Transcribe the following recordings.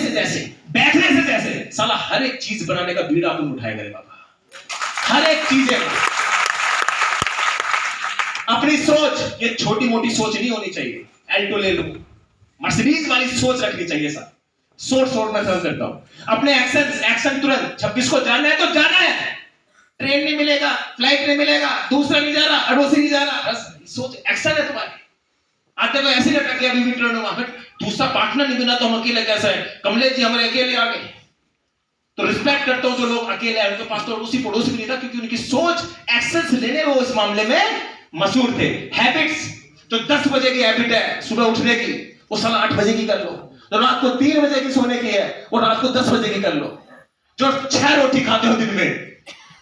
से जैसे, बैठने से जैसे, साला हर एक चीज बनाने का बीड़ा अपन उठाएगा रे बाबा, हर एक चीज है। अपनी सोच ये छोटी मोटी सोच नहीं होनी चाहिए, एल्टो ले लो, मर्सिडीज वाली सोच रखनी चाहिए सर। सोच मैं समझ करता हूं। अपने एक्शन तुरंत 26 को जाना है तो जाना है, ट्रेन नहीं मिलेगा, फ्लाइट नहीं मिलेगा, दूसरा नहीं जा रहा, अड़ोसी नहीं जा रहा, बस सोच एक्शन है तुम्हारी। आते तो ऐसे लटक गया अभी भी ट्रेन में, दूसरा पार्टनर नहीं मिला तो हम अकेले कैसे है, कमलेश जी हमारे अकेले आ गए। तो रिस्पेक्ट करता हूं जो लोग अकेले आए, उनके पास तो उसी पड़ोसी भी नहीं था, क्योंकि उनकी सोच एक्शन लेने में वो इस मामले में मशहूर थे। हैबिट्स तो 10 बजे की हैबिट है सुबह उठने की, वो साला 8 बजे की कर लो। तो रात को 3 बजे की सोने की है, वो रात को 10 बजे की कर लो। जो 6 रोटी खाते हो दिन में,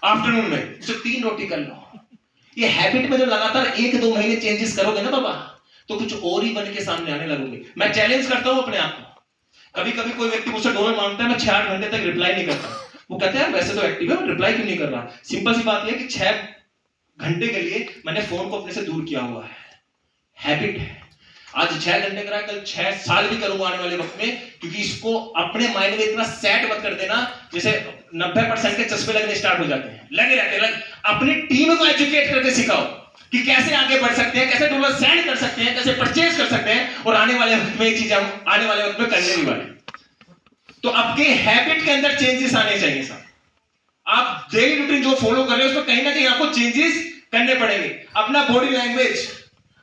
आफ्टरनून में, उसे 3 रोटी कर लो। ये हैबिट में जो लगातार 1-2 महीने चेंजेस करोगे ना बाबा, तो कुछ और ही बन के सामने आने लगोगे। मैं चैलेंज करता हूं अपने आप को। कभी कभी कोई व्यक्ति मुझसे डॉलर मांगता है, मैं 6-8 घंटे तक रिप्लाई नहीं करता। वो कहते हैं वैसे तो एक्टिव है, रिप्लाई क्यों नहीं कर रहा? सिंपल सी बात यह कि 6 घंटे के लिए मैंने फोन को अपने से दूर किया हुआ है। हैबिट है। आज 6 घंटे करा, कल 6 साल भी करूंगा आने वाले वक्त में, क्योंकि इसको अपने माइंड में इतना सेट मत कर देना जैसे 90% के चश्मे लगने स्टार्ट हो जाते हैं, लगे रहते हैं। अपनी टीम को एजुकेट करके सिखाओ कि कैसे आगे बढ़ सकते हैं, कैसे डॉलर सेंड कर सकते हैं, कैसे परचेज कर सकते हैं, और आने वाले वक्त में ये चीजें हम आने वाले वक्त में करने नहीं वाले। तो आपके हैबिट के अंदर चेंजेस आने चाहिए सर। आप डेली रूटीन जो फॉलो कर रहे हो उसमें कहीं ना कहीं आपको चेंजेस करने पड़ेंगे। अपना बॉडी लैंग्वेज,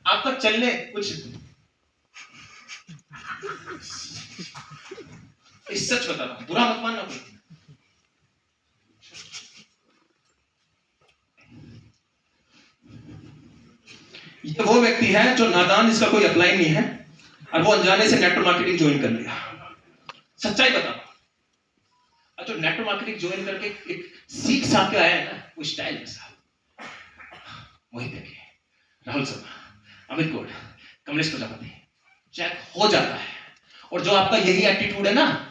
आपका चलने, कुछ सच बता रहा हूं, बुरा मत मानना कोई। ये वो व्यक्ति है जो नादान, इसका कोई अप्लाई नहीं है, और वो अनजाने से नेटवर्क मार्केटिंग ज्वाइन कर लिया। सच्चाई बता, जो नेटवर्क मार्केटिंग ज्वाइन करके एक सीख साथ के आया है ना, वो स्टाइल के साथ, वही देखिए राहुल शर्मा, अमित कोट, कमलेश प्रजापति, चेक हो जाता है। और जो आपका यही एटीट्यूड है ना,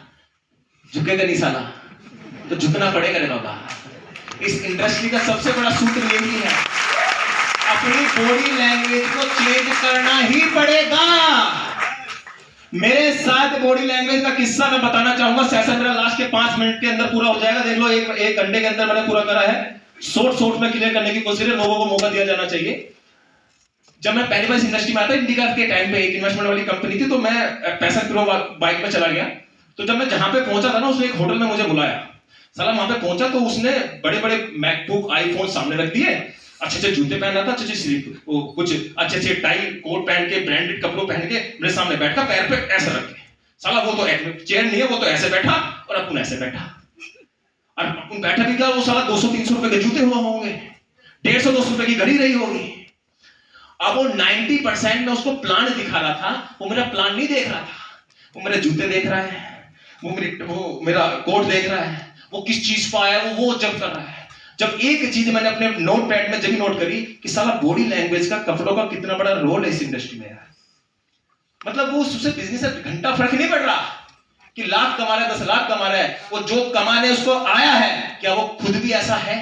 झुकेगा नहीं साला, तो झुकना पड़ेगा रे बाबा। इस इंडस्ट्री का सबसे बड़ा सूत्र यही है, अपनी बॉडी लैंग्वेज को चेंज करना ही पड़ेगा। मेरे साथ बॉडी लैंग्वेज का किस्सा मैं बताना चाहूंगा। सेशन मेरा लास्ट के 5 मिनट के अंदर पूरा हो जाएगा, देख लो। एक घंटे के अंदर मैंने पूरा करा है। शॉर्ट में क्लियर करने की कोशिश है, लोगों को मौका दिया जाना चाहिए। जब मैं पहली बार इस इंडस्ट्री में आता, इंडिका के टाइम पे एक इन्वेस्टमेंट वाली कंपनी थी, तो मैं पैसा प्रो बाइक में चला गया। तो जब मैं जहां पे पहुंचा था ना, उसने एक होटल में मुझे बुलाया। साला वहां पे पहुंचा तो उसने बड़े बड़े मैकबुक, आईफोन सामने रख दिए, अच्छे जूते पहना था, अच्छे स्लीप, कुछ अच्छे टाई कोट पहन के, ब्रांडेड कपड़ों पहन के मेरे सामने बैठा, पैर पे ऐसे रख के। साला वो तो चेयर नहीं है, वो तो ऐसे बैठा, और अपन ऐसे बैठा। और अपन बैठा भी क्या, वो साला 200-300 रुपए के जूते हुआ होंगे, 150-200 रुपए की घड़ी रही होगी। अब वो 90% में उसको प्लान दिखा रहा था, वो मेरा प्लान नहीं देख रहा था। वो मेरे जूते देख रहा है, वो मेरा कोट देख रहा है, वो किस चीज पर आया वो जब कर रहा है। जब एक चीज मैंने अपने नोट पैड में जब नोट करी कि साला बॉडी लैंग्वेज का, कपड़ों का कितना बड़ा रोल है इस इंडस्ट्री में यार। मतलब वो उससे बिजनेस से घंटा फर्क नहीं पड़ रहा कि लाख कमा रहा है, 10 लाख कमा रहा है। वो जो कमाने उसको आया है, क्या वो खुद भी ऐसा है?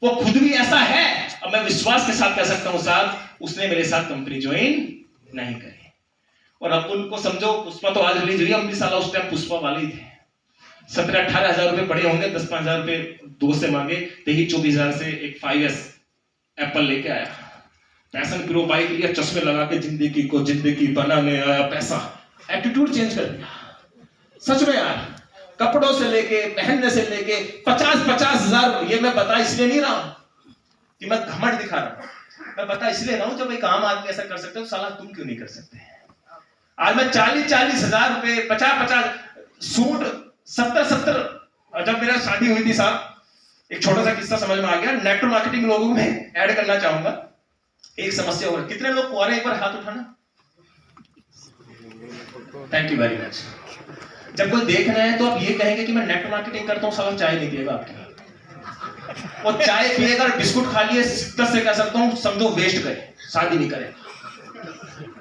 वो खुद भी ऐसा है। अब मैं विश्वास के साथ कह सकता हूं साहब, उसने मेरे साथ कंपनी ज्वाइन नहीं करी। और अब उनको समझो, पुष्पा तो आज रिलीज हुई, हम भी साला उस टाइम पुष्पा वाले ही थे। 17-18 हजार रुपए पड़े होंगे, 10-5 हजार रुपए दोस्त से मांगे, 23-24 हजार से एक 5S एप्पल लेके आया। पैशन प्रो बाइक लिया, चश्मे लगा के जिंदगी को जिंदगी बनाने आया। पैसा एटीट्यूड चेंज कर दिया सच में यार। कपड़ों से लेके, पहनने से लेके 50-50 हजार। ये मैं बता इसलिए नहीं रहा हूं कि मैं घमंड दिखा रहा हूं, मैं बता इसलिए रहा हूं जब एक आम आदमी ऐसा कर सकते हो, साला तुम क्यों नहीं कर सकते? आज मैं 40-40 हजार रुपए, 50-50 सूट, 70-70। जब मेरा शादी हुई थी साहब, एक छोटा सा किस्सा समझ में आ गया। नेटवर्क मार्केटिंग लोगों में ऐड करना चाहूंगा। एक समस्या और, कितने लोग कुंवारे, एक बार हाथ उठाना। Thank you very much. जब कोई देख रहे हैं तो आप ये कहेंगे कि मैं नेटवर्क मार्केटिंग करता हूं, साला चाय नहीं पिएगा आपके, और चाय पिएगा, बिस्कुट खा लिए, 10 से कह सकता हूं समझो वेस्ट गए, शादी नहीं करे।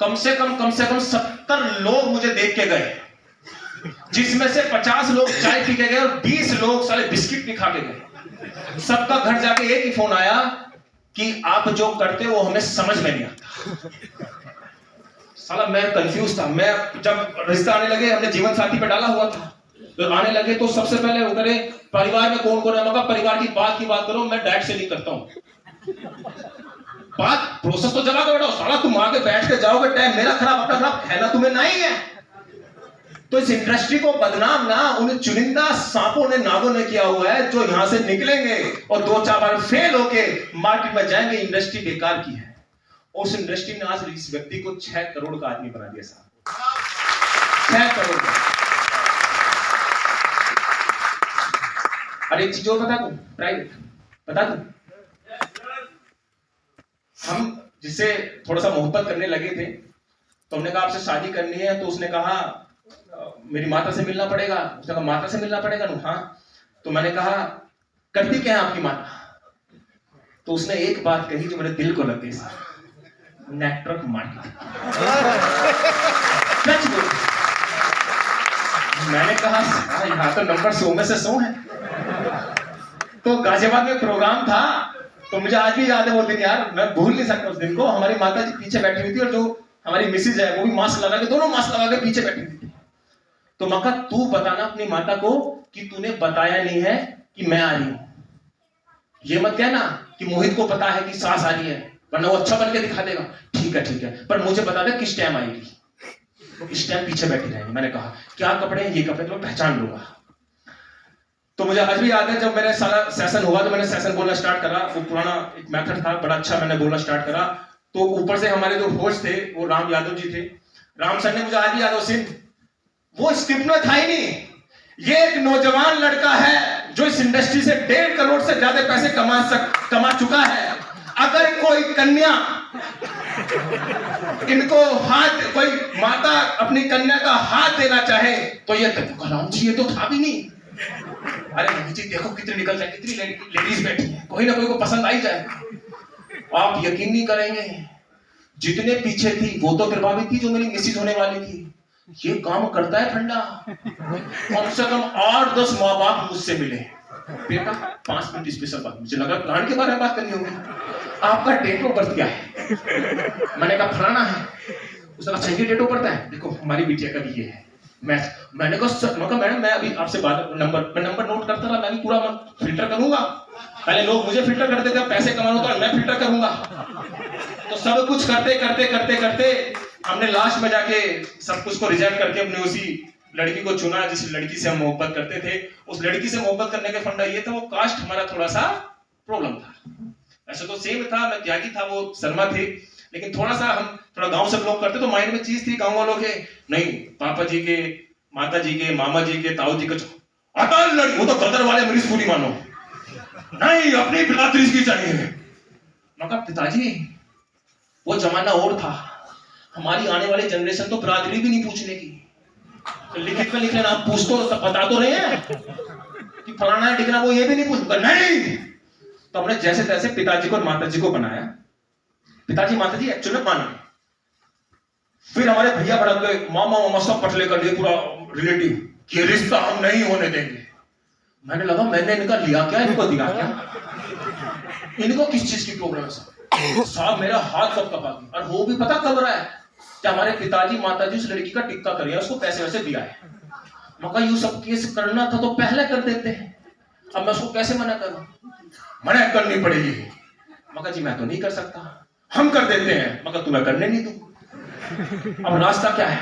कम से कम 70 लोग मुझे देख के गए, जिसमें से 50 लोग चाय पी के गए और 20 लोग साले बिस्किट भी खा के गए। सबका घर जाके एक ही फोन आया कि आप जो करते हो वो हमें समझ में नहीं आता। साला मैं कंफ्यूज था। मैं जब रिश्ता आने लगे, हमने जीवन साथी पे डाला हुआ था, तो आने लगे तो सबसे पहले वो करे परिवार में कौन कौन है। मगर परिवार की बात करो, मैं डायरेक्ट से नहीं करता हूं। बात प्रोसेस तो जमा कर बैठो साला, तुम आगे बैठ के जाओगे, टाइम मेरा खराब अपना खराब है ना, तुम्हें नहीं है। तो इस इंडस्ट्री को बदनाम ना उन चुनिंदा सांपों ने, नागों ने किया हुआ है, जो यहां से निकलेंगे और 2-4 बार फेल होके मार्केट में जाएंगे। इंडस्ट्री बेकार की है। उस इंडस्ट्री ने आज इस व्यक्ति को 6 करोड़ का आदमी बना दिया साहब, 6 करोड़ का। अरे एक चीज और बता दूं, प्राइवेट बता दूं, हम जिससे थोड़ा सा मोहब्बत करने लगे थे, तो हमने कहा आपसे शादी करनी है, तो उसने कहा मेरी माता से मिलना पड़ेगा। उसने कहा माता से मिलना पड़ेगा ना? हाँ। तो मैंने कहा करती क्या है आपकी माता? तो उसने एक बात कही जो मेरे दिल को लग गई, नेटवर्क मार्केटिंग। मैंने कहा यहाँ तो नंबर 100 में से 100 है। तो गाजियाबाद में प्रोग्राम था, तो मुझे आज भी याद है वो दिन यार, मैं भूल नहीं सकता उस दिन को। हमारी माता जी पीछे बैठी हुई थी और जो हमारी मिसेज है वो भी मास्क लगा के, दोनों मास्क लगा के पीछे बैठी हुई थी। तो मैं कहा तू बताना अपनी माता को कि तूने बताया नहीं है कि मैं आ रही हूं। ये मत कहना कि मोहित को पता है कि सास आ रही है, वरना वो अच्छा बन के दिखा देगा। ठीक है, पर मुझे बता दे किस टाइम आएगी। तो इस टाइम पीछे बैठी रहेंगे। मैंने कहा क्या कपड़े हैं? ये कपड़े तो मैं पहचान लूंगा। तो मुझे आज भी याद है जब मेरे सारा सेशन हुआ, तो मैंने सेशन बोलना स्टार्ट करा। वो पुराना एक मेथड था, बड़ा अच्छा मैंने बोलना स्टार्ट करा। तो ऊपर से हमारे जो होस्ट थे वो राम यादव जी थे। राम सर ने, मुझे आज भी याद है, वो स्क्रिप्ट में था ही नहीं। ये एक नौजवान लड़का है जो इस इंडस्ट्री से 1.5 करोड़ से ज्यादा पैसे कमा चुका है। अगर कोई कन्या इनको हाथ, कोई माता अपनी कन्या का हाथ देना चाहे तो ये राम जी ये तो था भी नहीं। अरे नहीं जी देखो कितनी निकल जाए, कितनी लेडीज बैठी है, कोई ना कोई को पसंद आई जाए। आप यकीन नहीं करेंगे, जितने पीछे थी वो तो प्रभावित थी, जो मेरी मिसेज होने वाली थी। ये काम करता है ठंडा। कम से कम 8-10 माँ बाप मुझसे मिले, बेटा 5 मिनट स्पेशल बात, मुझे लगा प्लान के बारे में बात करनी होगी। आपका डेट ऑफ बर्थ क्या है? मैंने कहा फलाना है। उसने कहा चाहिए डेट ऑफ बर्थ है, देखो हमारी बिटिया का भी ये है। मैंने कहा मैडम मैं अभी आपसे बात नंबर नोट करता रहा, मैं भी पूरा फिल्टर करूंगा। पहले लोग मुझे फिल्टर करते थे, पैसे कमाना तो मैं फिल्टर करूंगा। तो सब कुछ करते हमने लास्ट में जाके सब कुछ को रिजेक्ट करके अपने उसी लड़की को चुना जिस लड़की से हम मोहब्बत करते थे। उस लड़की से मोहब्बत करने का फंडा ये था, वो कास्ट हमारा थोड़ा सा प्रॉब्लम था। ऐसे तो सेम था, मैं त्यागी था, वो शर्मा थे, लेकिन थोड़ा सा हम थोड़ा गांव से लोग करते तो माइंड में चीज थी गांव वालों के, नहीं पापा जी के, माता जी के, मामा जी के, ताऊ जी के अटल लड़की, वो तो गदर वाले मरीज पूरी मानो, नहीं अपनी बिरादरी की चाहिए। मैं कहा पिताजी वो जमाना और था, हमारी आने वाली जनरेशन तो बिरादरी भी नहीं पूछने की। तो लिखित में लिख लेना, आप पूछ तो बता तो रहे हैं कि फलाना है डिगना, वो ये भी नहीं पूछता। नहीं, तो हमने जैसे तैसे पिताजी को और माता जी को बनाया। पिताजी माता जी एक्चुअली माना। फिर हमारे भैया बड़ा गए, मामा सब पटले कर लिए, पूरा रिलेटिव कि रिश्ता हम नहीं होने देंगे। मैंने लगा मैंने इनका लिया क्या, इनको दिया क्या, इनको किस चीज की प्रॉब्लम है साहब। मेरा हाथ कब कपा गया, और वो भी पता कब रहा है कि हमारे पिताजी माताजी उस लड़की का टिक्का करिए, उसको पैसे वैसे दिया है। मगर यू सब केस करना था तो पहले कर देते हैं, अब मैं उसको कैसे मना करूं? मना करनी पड़ेगी। मगर जी मैं तो नहीं कर सकता, हम कर देते हैं, मगर तुम्हें करने नहीं दूं। अब रास्ता क्या है?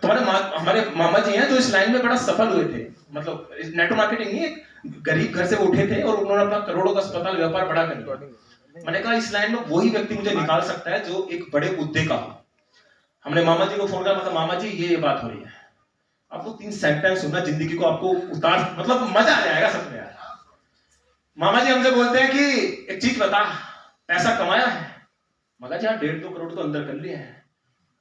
हमारे मामा जी हैं जो इस लाइन में बड़ा सफल हुए थे, मतलब नेटवर्क मार्केटिंग नहीं, एक गरीब घर से वो उठे थे और उन्होंने अपना करोड़ों का अस्पताल व्यापार बड़ा कर दिया। मैंने कहा इस लाइन में वही व्यक्ति मुझे निकाल सकता है जो एक बड़े मुद्दे का हो। हमने मामा जी को फोन किया, मतलब मामा जी ये बात हो रही है, आपको 3 सेंटेंस सुनना, जिंदगी को आपको उतार, मतलब मजा आ जाएगा सब में यार। मामा जी हमसे बोलते हैं कि एक चीज बता, पैसा कमाया है? मगर जी 1.5-2 करोड़ तो अंदर कर लिए हैं,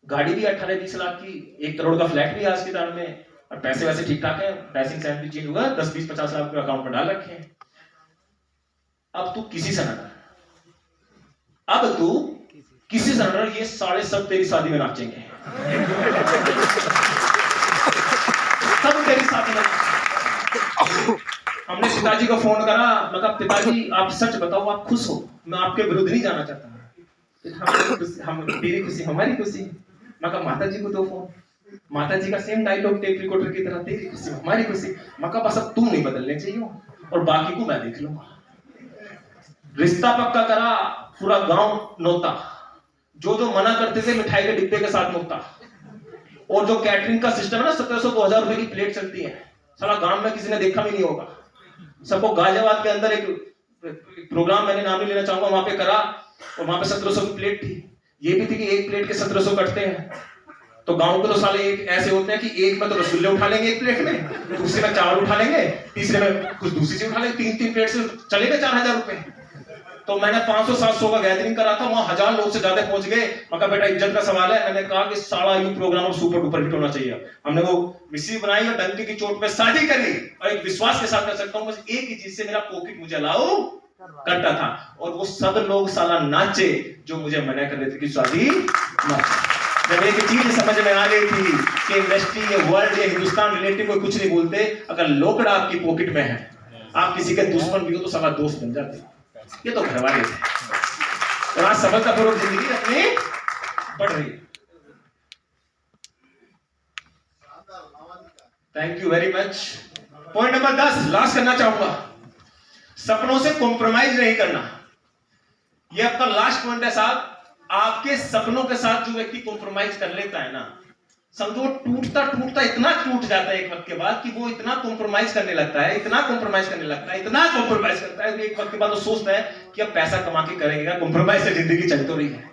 गाड़ी भी 18-20 लाख की, 1 करोड़ का फ्लैट भी आज के दाम में, और पैसे वैसे ठीक ठाक है, पैसिंग सैलरी चेंज होगा, 10-20-50 लाख रुपए अकाउंट में डाल रखे हैं। अब तू किसी से ना डर, अब तू किसी से ना डर, ये सारे सब तेरी शादी में नाचेंगे, सब तेरी शादी में। हमने पिताजी को फोन करा, मैं कहा पिताजी आप सच बताओ, आप खुश हो? मैं आपके विरुद्ध नहीं जाना चाहता, हम तेरी खुशी हमारी खुशी। मैं कहा माता जी को दो फोन, माता जी का सेम डायलॉग टेप रिकॉर्डर की तरह, तेरी खुशी हमारी खुशी। मैं कहा बस अब तुम नहीं बदलने चाहिए और बाकी को मैं देख लूंगा। रिश्ता पक्का करा, पूरा गांव नोता, जो जो मना करते थे मिठाई के डिब्बे के साथ नोता। और जो कैटरिंग का सिस्टम है ना, 1700-2000 रुपए की प्लेट चलती है, सारा गांव में किसी ने देखा भी नहीं होगा। सबको गाजियाबाद के अंदर एक प्रोग्राम, मैंने नाम नहीं लेना चाहूंगा, वहां पे करा और वहां पे 1700 की प्लेट थी। ये भी थी कि एक प्लेट के 1700 कटते हैं, तो गांव के तो साले एक ऐसे होते हैं कि एक में तो रसगुल्ले उठा लेंगे एक प्लेट में, दूसरे में चावल उठा लेंगे, तीसरे में कुछ दूसरी चीज उठा लेंगे, 3-3 प्लेट से चलेगा 4000 रुपए। तो मैंने 500-700 का गैदरिंग करा था, वहां 1000 लोग से ज्यादा पहुंच गए। मगर बेटा इज्जत का सवाल है, मैंने कहा कि सारा ये प्रोग्राम सुपर डुपर हिट होना चाहिए। हमने वो मिस्सी बनाई और डंके की चोट पे शादी करी, और एक विश्वास के साथ कर सकता हूं बस एक ही चीज से मेरा पॉकेट मुझे अलाउ करता था, और वो सब लोग साला नाचे जो मुझे मना कर रहे थे कि शादी मत। जब एक चीज समझ में आ गई थी कि इंडस्ट्री, ये वर्ल्ड, ये हिंदुस्तान रिलेटिव कोई कुछ नहीं बोलते, अगर लोकड़ा आपकी पॉकेट में है, आप किसी के दुश्मन भी हो तो साला दोस्त बन जाते। ये तो घर वाले थे। और आज सफलतापूर्वक जिंदगी अपनी बढ़ रही है। Thank you very much. Point number 10 last करना चाहूंगा, सपनों से कॉम्प्रोमाइज नहीं करना। ये आपका लास्ट पॉइंट है साहब। आपके सपनों के साथ जो व्यक्ति कॉम्प्रोमाइज कर लेता है ना, समझो टूटता टूटता इतना टूट जाता है एक वक्त के बाद कि वो इतना कॉम्प्रोमाइज करने लगता है, इतना कॉम्प्रोमाइज करने लगता है, इतना कॉम्प्रोमाइज करता है कि एक वक्त के बाद वो सोचता है कि अब पैसा कमा के करेगा, कॉम्प्रोमाइज से जिंदगी चल तो रही है।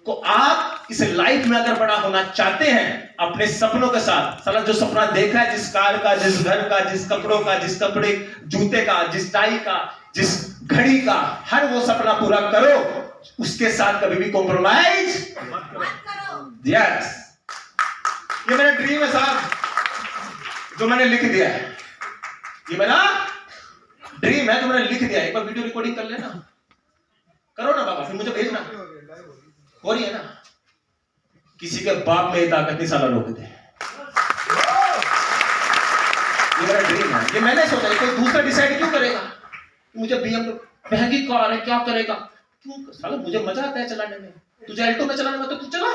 तो आप इस लाइफ में अगर बड़ा होना चाहते हैं अपने सपनों के साथ, साला जो सपना देखा है, जिस कार का, जिस घर का, जिस कपड़ों का, जिस कपड़े जूते का, जिस टाई का, जिस घड़ी का, हर वो सपना पूरा करो, उसके साथ कभी भी कॉम्प्रोमाइज मत करो। यस, ये मेरा ड्रीम है साहब, जो मैंने लिख दिया है। ये मेरा ड्रीम है जो मैंने लिख दिया है। एक बार वीडियो रिकॉर्डिंग कर लेना, करो ना बाबा, फिर मुझे भेजना। हो रही है ना? किसी के बाप में ये ताकत नहीं साला रोक दे। ये मेरा ड्रीम है, ये मैंने सोचा। कोई दूसरा डिसाइड क्यों करेगा? मुझे BMW महंगी कार है, क्या करेगा? क्यों साला, मुझे मजा आता है चलाने में। तुझे अल्टो में चलाने में तो तू चला,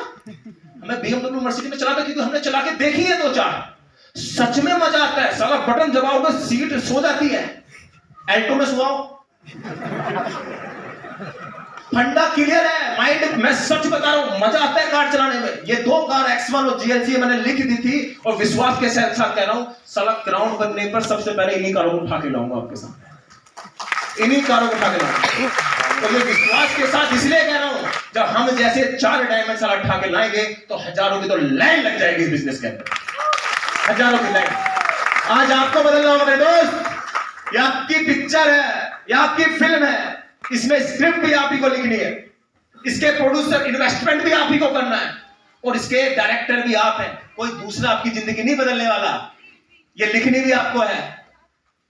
हमें BMW मर्सिडीज में चलाता क्योंकि हमने चला के देखी है 2-4। सच में मजा आता है साला, बटन दबाओगे सीट सो जाती है। अल्टो में सुआओ, फंडा क्लियर है, माइंड, मैं सच बता रहा हूं, मजा आता है कार चलाने में। ये 2 कार X1 और GLC मैंने लिख दी थी, और विश्वास के साथ कह रहा हूं, साला ग्राउंड बनने पर सबसे पहले इन्हीं कारों को उठा के लाऊंगा आपके सामने, इन्हीं कारों को उठा के लाऊंगा। तो ये विश्वास के साथ इसलिए कह रहा हूं, जब हम जैसे 4 डायमंड साला उठा के लाएंगे तो हजारों की तो लाइन लग जाएगी इस बिजनेस के अंदर, हजारों की लाइन। आज आपको बदलना होगा मेरे दोस्त। ये आपकी पिक्चर है, ये आपकी फिल्म है, इसमें स्क्रिप्ट भी आप ही को लिखनी है, इसके प्रोड्यूसर, इन्वेस्टमेंट भी आप ही को करना है, और इसके डायरेक्टर भी आप हैं। कोई दूसरा आपकी जिंदगी नहीं बदलने वाला। ये लिखनी भी आपको है,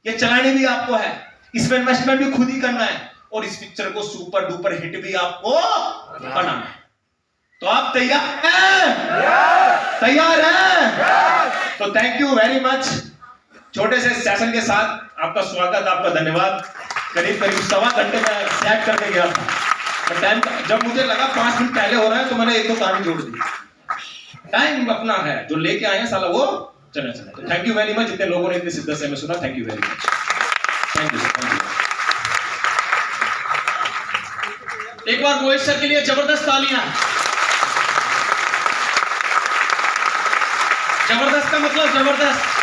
ये चलानी भी आपको है, इसमें इन्वेस्टमेंट भी खुद ही करना है, और इस पिक्चर को सुपर डुपर हिट भी आपको बनाना है। तो आप तैयार हैं? तैयार हैं? तो थैंक यू वेरी मच। छोटे से सेशन के साथ आपका स्वागत, आपका धन्यवाद। करीब 1.25 घंटे में सेट करके गया था, टाइम जब मुझे लगा 5 मिनट पहले हो रहा है तो मैंने 1-2 कहानी जोड़ दी। टाइम अपना है, जो लेके आए हैं साला वो चले। तो थैंक यू वेरी मच, जितने लोगों ने इतनी शिद्दत से हमें सुना, thank you very much. Thank you, thank you. एक बार मोहित सर के लिए जबरदस्त तालियां। जबरदस्त का मतलब जबरदस्त।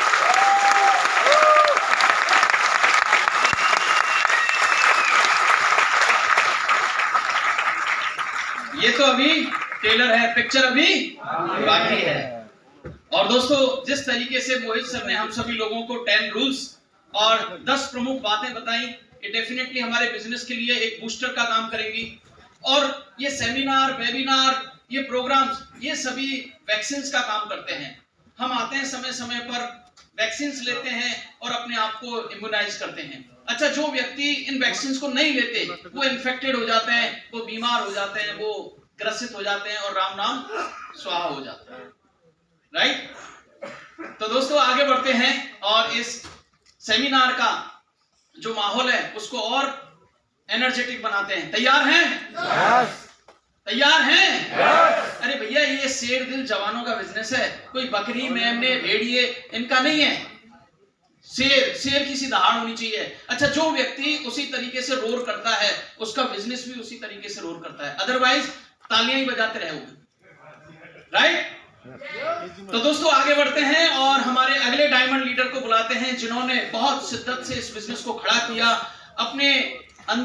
ये तो अभी टेलर है, पिक्चर अभी बाकी है। और दोस्तों, जिस तरीके से मोहित सर ने हम सभी लोगों को 10 रूल्स और 10 प्रमुख बातें बताई, ये डेफिनेटली हमारे बिजनेस के लिए एक बूस्टर का काम करेंगी। और ये सेमिनार, वेबिनार, ये प्रोग्राम्स, ये सभी वैक्सीन का काम करते हैं। हम आते हैं समय समय पर, वैक्सीन लेते हैं और अपने आप को इम्यूनाइज करते हैं। अच्छा, जो व्यक्ति इन वैक्सीन को नहीं लेते वो इन्फेक्टेड हो जाते हैं, वो बीमार हो जाते हैं, वो ग्रसित हो जाते हैं और राम नाम स्वाहा हो जाता है। राइट? तो दोस्तों आगे बढ़ते हैं और इस सेमिनार का जो माहौल है उसको और एनर्जेटिक बनाते हैं। तैयार हैं? तैयार हैं? अरे भैया ये शेर दिल जवानों का बिजनेस है, कोई बकरी मेमने भेड़िए इनका नहीं है। शेर की सी दहाड़ होनी चाहिए। अच्छा, जो व्यक्ति उसी तरीके से रोर करता है उसका बिजनेस भी उसी तरीके से रोर करता है, अदरवाइज तालियां ही बजाते रहोगे, राइट? तो दोस्तों आगे बढ़ते हैं और हमारे अगले डायमंड लीडर को बुलाते हैं जिन्होंने बहुत शिद्दत से इस बिजनेस को खड़ा किया, अपने